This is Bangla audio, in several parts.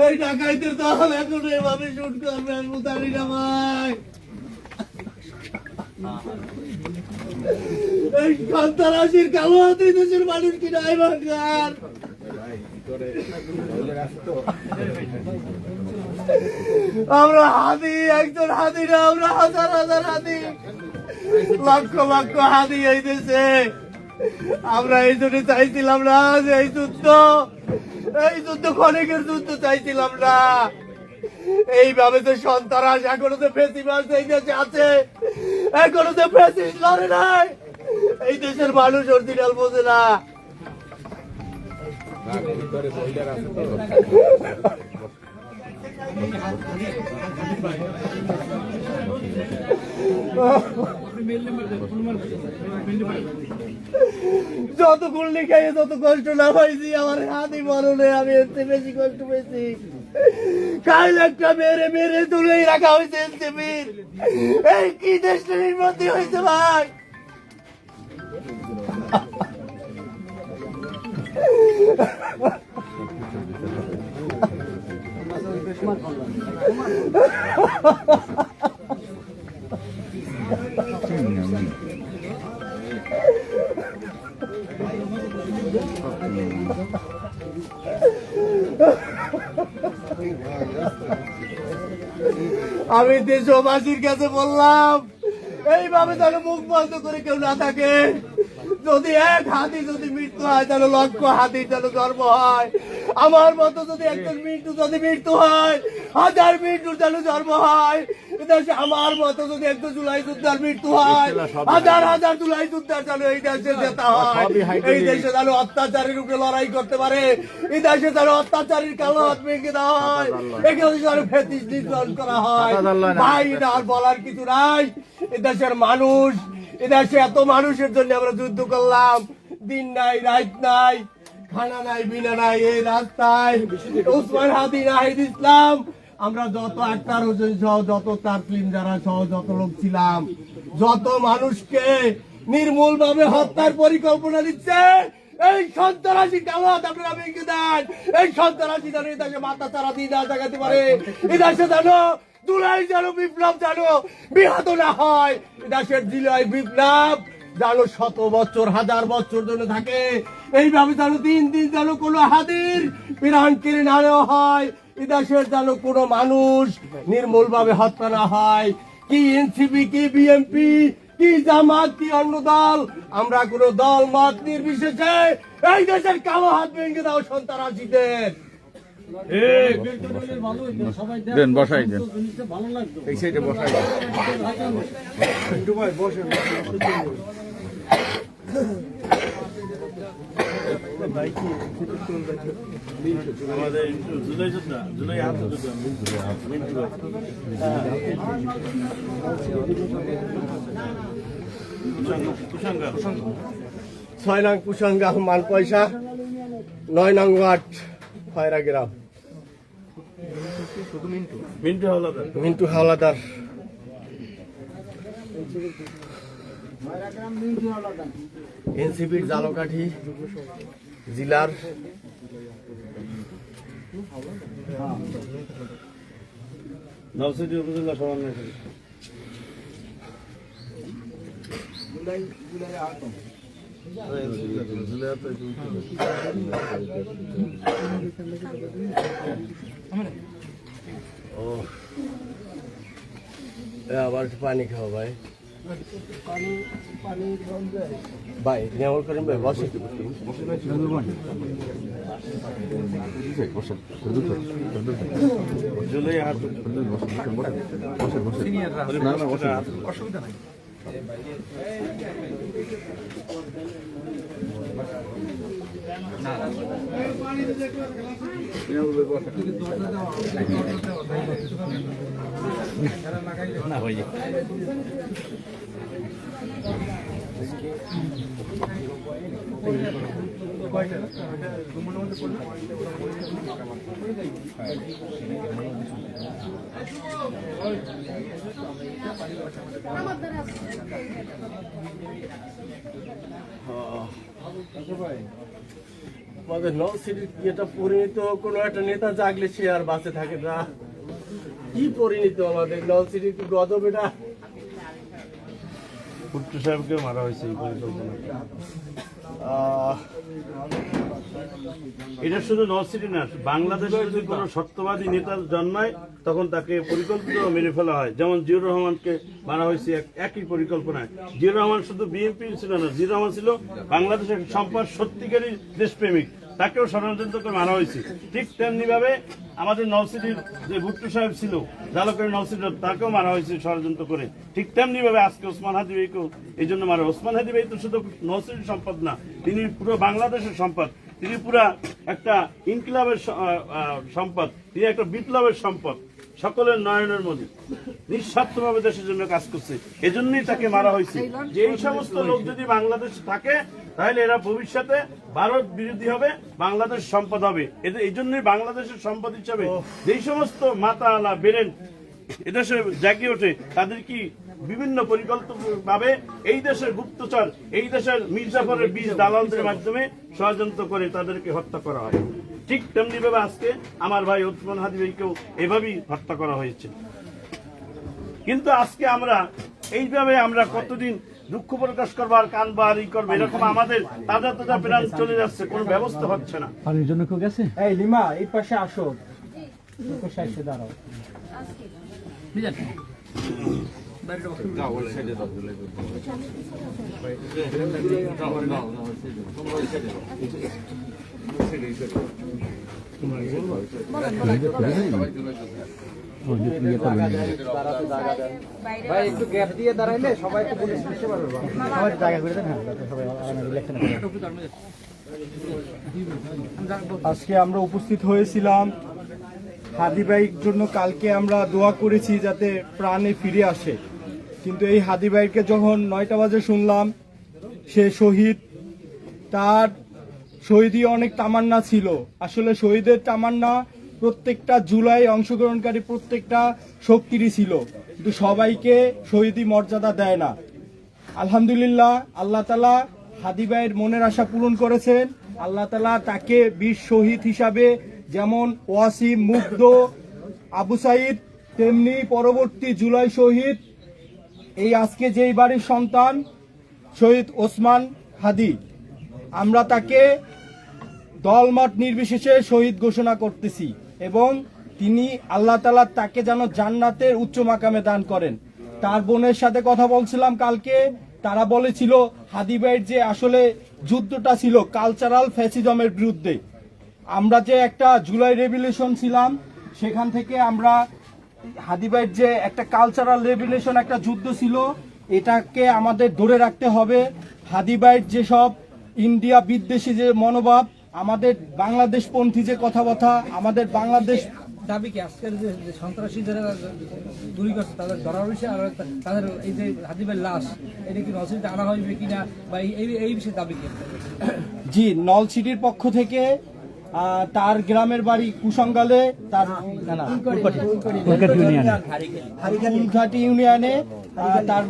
এই ডাকাইতের দল এখন এভাবে শুট করবে আমি জানি না ভাই। এই সন্ত্রাসীর কালো হাতে দেশের মানুষ কি নাই ভাঙ্গার। আমরা হাতি, একজন হাতি না, আমরা হাজার হাজার হাতি, লক্ষ লক্ষ হাতি এই দেশে। আমরা এই জন্য চাইছিলাম না যে এই যুদ্ধ ক্ষণিকের যুদ্ধ চাইছিলাম না। এইভাবে যে সন্ত্রাস এখনো যে ফেসিবাস এই দেশে আছে, এখনো যে ফেসিস লড়ে নাই, এই দেশের মানুষ অরিজিনাল বোঝে না। যত গুল্লি খাইয়ে যত কষ্ট না পাইছি আমার হাতি মরণে আমি এর চেয়ে বেশি কষ্ট পেয়েছি। কাল একটা মেরে মেরে তুলেই রাখা হয়েছে এনসিপির। এই কি দেশটা নির্বাচন হয়েছে ভাই। আমি দেশবাসীর কাছে বললাম এইভাবে যেন মুখ বন্ধ করে কেউ না থাকে। যদি এক হাতি যদি মৃত্যু হয় তাহলে লক্ষ হাতির যেন জন্ম হয়। আমার মতো যদি একজন মৃত্যু হয় হাজার মৃত্যুর যেন জন্ম হয়। আমার মতো যদি একজন জুলাই যোদ্ধার মৃত্যু হয় হাজার হাজার জুলাই যোদ্ধার যেন এই দেশে যেতে হয়। এই দেশে যেন অত্যাচারের উপরে লড়াই করতে পারে। এই দেশে যেন অত্যাচারীর কালো হাত ভেঙে দেওয়া হয়। এখানে যেন ফেসিস নির্ধারণ করা হয়। ভাই এটা আর বলার কিছু নাই। এ দেশের মানুষ, এদেশে এত মানুষের জন্য আমরা যুদ্ধ করলাম। দিন নাই রাত নাই, খানা নাই বিনা নাই, এই রাস্তায় ওসমান হাদি নাহিদ ইসলাম, আমরা যত আক্তার হোসেন সহ যত তার ফিল্ম যারা সহ যত লোক ছিলাম, যত মানুষকে নির্মূল ভাবে হত্যার পরিকল্পনা দিচ্ছে এই সন্ত্রাসী কালো হাত আপনারা ভেঙে দেন। এই সন্ত্রাসী যেন এই দেশে মাথা চারা দিয়ে না জাগাতে পারে। এই দেশে যেন জুলাই যেন বিপ্লব যেন বিহত না হয়। দেশের জুলাই বিপ্লব যেন শত বছর হাজার বছর যেন থাকে। এইভাবে যেন দিন দিন যেন কোনো হাতির প্রাণ কেড়ে না নেওয়া হয়। এই দেশের যেন কোনো মানুষ নির্মূল ভাবে হত্যা না হয়। কি এনসিপি, কি বিএনপি, কি জামাত, কি অন্য দল, আমরা কোনো দল মত নির্বিশেষে এই দেশের কালো হাত ভেঙে দাও সন্ত্রাসীদের। দেন বসাই দেন, এই সাইডে বসাই দেন। ছয় নং কুসঙ্গা মান পয়সা, 9 নং ওয়ার্ড খয়রা গ্রাম। মিন্টু হাওলাদার এনসিপির জালকাঠি জেলার নওশাদী উপজেলা সমন্বয়। আবার পানি খাও ভাই, ভাই নেওয়ার করেন ভাই বসে অসুবিধা নাই। না হয়ে যায় আমাদের নলছিটির এটা পরিণত কোনো একটা নেতা জাগলে সে আর বাঁচে থাকে না। কি পরিণত আমাদের নলছিটির, কি গজব এটা। ভুট্টো সাহেবকে মারা হয়েছে এই পরিকল্পনা। এটা শুধু নলছিটি না, বাংলাদেশে যদি কোনো সত্যবাদী নেতা জন্মায় তখন তাকে পরিকল্পিত মেরে ফেলা হয়। যেমন জিয়াউর রহমানকে মারা হয়েছে একই পরিকল্পনায়। জিয়াউর রহমান শুধু বিএনপি ছিল না, জিয়াউর রহমান ছিল বাংলাদেশের সম্পদ সত্যিকারী দেশপ্রেমিক, তাকেও ষড়যন্ত্র করে মারা হয়েছে। ঠিক তেমনি ভাবে আমাদের নলছিটির যে ভুট্টো সাহেব ছিল, জালকের নলছিটি, তাকেও মারা হয়েছে ষড়যন্ত্র করে। ঠিক তেমনি ভাবে আজকে ওসমান হাদি ভাইকেও এই জন্য মারা। ওসমান হাদি ভাই তো শুধু নলছিটির সম্পদ না, তিনি পুরো বাংলাদেশের সম্পদ, তিনি পুরা একটা ইনকিলাবের সম্পদ, তিনি একটা বিপ্লবের সম্পদ, সকলের নয়নের মধ্যে নিঃস্বার্থভাবে দেশের জন্য কাজ করছে। এজন্যই তাকে মারা হয়েছে। যে এই সমস্ত লোক যদি বাংলাদেশে থাকে তাহলে এরা ভবিষ্যতে ভারত বিরোধী হবে, বাংলাদেশ সম্পদ হবে। এই জন্যই বাংলাদেশের সম্পদ হিসাবে যেই সমস্ত মাতা আলা বেরেন এদেশে জাগিয়ে ওঠে, তাদের কি বিভিন্ন পরিকল্পিতভাবে এই দেশের গুপ্তচর, এই দেশের মির্জাফরের বীজ দালালদের মাধ্যমে ষড়যন্ত্র করে তাদেরকে হত্যা করা হয়। ঠিক তেমনি ভাবে আজকে আমার ভাই ওসমান হাদি ভাইকেও এভাবেই হত্যা করা হয়েছে। কিন্তু আজকে আমরা এইভাবে আমরা কতদিন দুঃখ প্রকাশ করবো আর কানবো আর ই করবো, এরকম আমাদের তাজা তাজা প্রাণ চলে যাচ্ছে, কোনো ব্যবস্থা হচ্ছে না। পানির জন্য কেউ গেছে? এই লিমা এই পাশে আসো, এই পাশে এসে দাঁড়াও। ভাই একটু গ্যাপ দিয়ে দাঁড়াইলে সবাই তো পুলিশ বুঝতে পারবে। সবাই জায়গা করে দেন, হ্যাঁ, যাতে সবাই আরামে রিল্যাক্সে করে। আজকে আমরা উপস্থিত হয়েছিলাম হাদি ভাইয়ের জন্য। কালকে আমরা দোয়া করেছি যাতে প্রাণে ফিরে আসে, কিন্তু এই হাদি ভাইকে যখন 9টা বাজে শুনলাম সে শহীদ, তার শহীদই অনেক তামান্না ছিল। আসলে শহীদের তামান্না প্রত্যেকটা জুলাই অংশগ্রহণকারী প্রত্যেকটা শক্তিরই ছিল, কিন্তু সবাইকে শহীদি মর্যাদা দেয় না। আলহামদুলিল্লাহ, আল্লাহ তাআলা হাদি ভাইয়ের মনের আশা পূরণ করেছেন। আল্লাহ তাআলা তাকে বীর শহীদ হিসাবে যেমন ওয়াসিম, মুগ্ধ, আবু সাইদ, তেমনি পরবর্তী জুলাই শহীদ এই আজকে যেই বাড়ির সন্তান শহীদ ওসমান হাদি, আমরা তাকে দলমত নির্বিশেষে শহীদ ঘোষণা করতেছি এবং তিনি আল্লাহ তাআলা তাকে যেন জান্নাতের উচ্চ মাকামে দান করেন। তার বোনের সাথে কথা বলছিলাম কালকে, তারা বলেছিল হাদি ভাইয়ের যে আসলে যুদ্ধটা ছিল কালচারাল ফ্যাসিজমের বিরুদ্ধে। আমরা যে একটা জুলাই রেভলিউশন ছিলাম, সেখান থেকে আমরা হাদি ভাইয়ের যে একটা কালচারাল রেভলিউশন, একটা যুদ্ধ ছিল, এটাকে আমাদের ধরে রাখতে হবে। হাদি ভাইয়ের যেসব ইন্ডিয়া বিদ্বেষী যে মনোভাব, আমাদের বাংলাদেশপন্থী যে কথাবার্তা, আমাদের বাংলাদেশ দাবি কি আজকের যে সন্ত্রাসী যারা গুলি করছে তাদের ধরা হয়েছে, আর তাদের এই যে হাদিবের লাশ এটা কি নলছিটিতে আনা হইবে কিনা, বা এই বিষয়ে দাবি কি? জি, নলছিটির পক্ষ থেকে তার গ্রামের বাড়ি কুসঙ্গালে, তার ফুলঘাটি ইউনিয়নে তার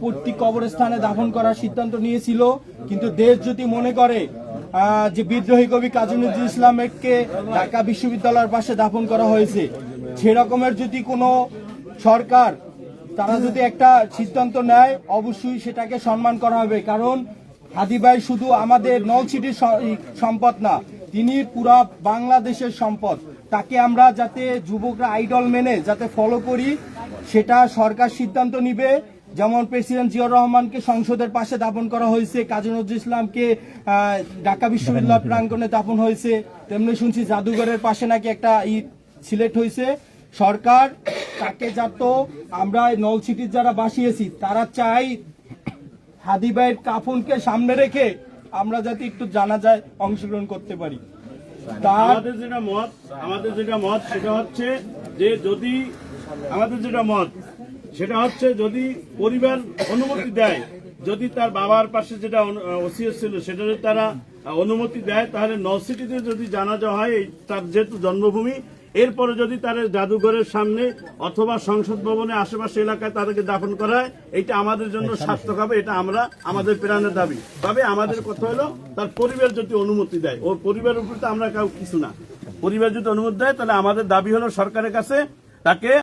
প্রত্যেক কবরস্থানে দাফন করার সিদ্ধান্ত নিয়েছিল। কিন্তু দেশ যদি মনে করে যে বিদ্রোহী কবি কাজী নজরুল ইসলামকে ঢাকা বিশ্ববিদ্যালয়ের পাশে দাফন করা হয়েছে, সেরকমের যদি কোনো সরকার তারা যদি একটা সিদ্ধান্ত নেয়, অবশ্যই সেটাকে সম্মান করা হবে। কারণ হাদি ভাই শুধু আমাদের নলছিটির সম্পদ না, তিনি পুরা বাংলাদেশের সম্পদ। তাকে আমরা যাতে যুবকরা আইডল মেনে যাতে ফলো করি, সেটা সরকার সিদ্ধান্ত নিবে। যেমন প্রেসিডেন্ট জিয়াউর রহমানকে সংসদের পাশে দাফন করা হয়েছে, কাজী নজরুল ইসলামকে ঢাকা বিশ্ববিদ্যালয় প্রাঙ্গণে দাফন হয়েছে, তেমনি শুনছি জাদুঘরের পাশে নাকি একটা সিলেক্ট হয়েছে। সরকার তাকে যাতে, আমরা নলছিটির যারা বাসিয়েছি তারা চাই হাদি ভাইয়ের কাফনকে সামনে রেখে আমরা যাতে একটু জানাজায় অংশগ্রহণ করতে পারি। আমাদের যেটা মত সেটা হচ্ছে যে যদি পরিবার অনুমতি দেয় যদি তার বাবার পাশে যেটা ওসিয়ত ছিল সেটা যদি তারা অনুমতি দেয়, তাহলে নরসিটিতে যদি জানাজা হয়, তার যেহেতু জন্মভূমি, এরপরে যদি তার জাদুঘরের সামনে অথবা সংসদ ভবনের আশেপাশে এলাকায় তাদেরকে দাফন করা হয়, এটা আমাদের জন্য সার্থক হবে। এটা আমরা আমাদের প্রাণের দাবি। তবে আমাদের কথা হলো তার পরিবার যদি অনুমতি দেয়, ওর পরিবারের উপর তো আমরা কাউ কিছু না, পরিবার যদি অনুমতি দেয়, তাহলে আমাদের দাবি হলো সরকারের কাছে তাকে